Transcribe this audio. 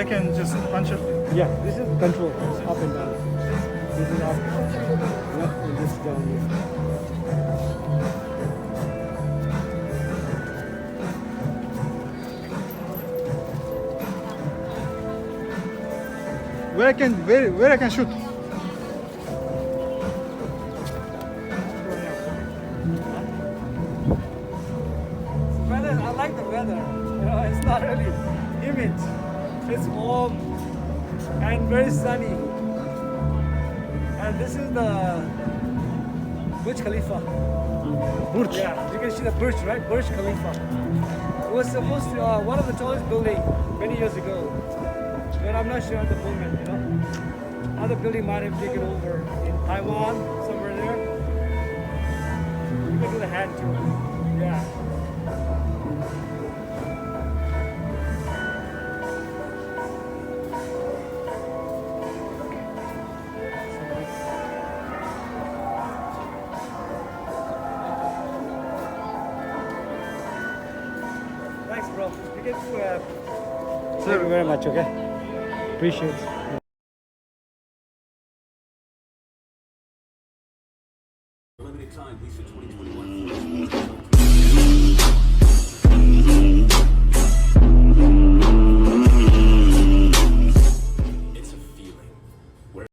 I can just punch it? Yeah, this is control. It's up and down. This is up. Left and this down. Where I can shoot? Weather, I like the weather. You know, it's not really humid. It's warm and very sunny. And this is the Burj Khalifa. Burj. Yeah, you can see the Burj, right? Burj Khalifa. It was supposed to one of the tallest building many years ago, but I'm not sure at the moment. You know, other building might have taken over in Taiwan, somewhere there. You can do the hand too. Yeah. Thanks, bro. You get to. Thank you very much. Okay. Appreciate it.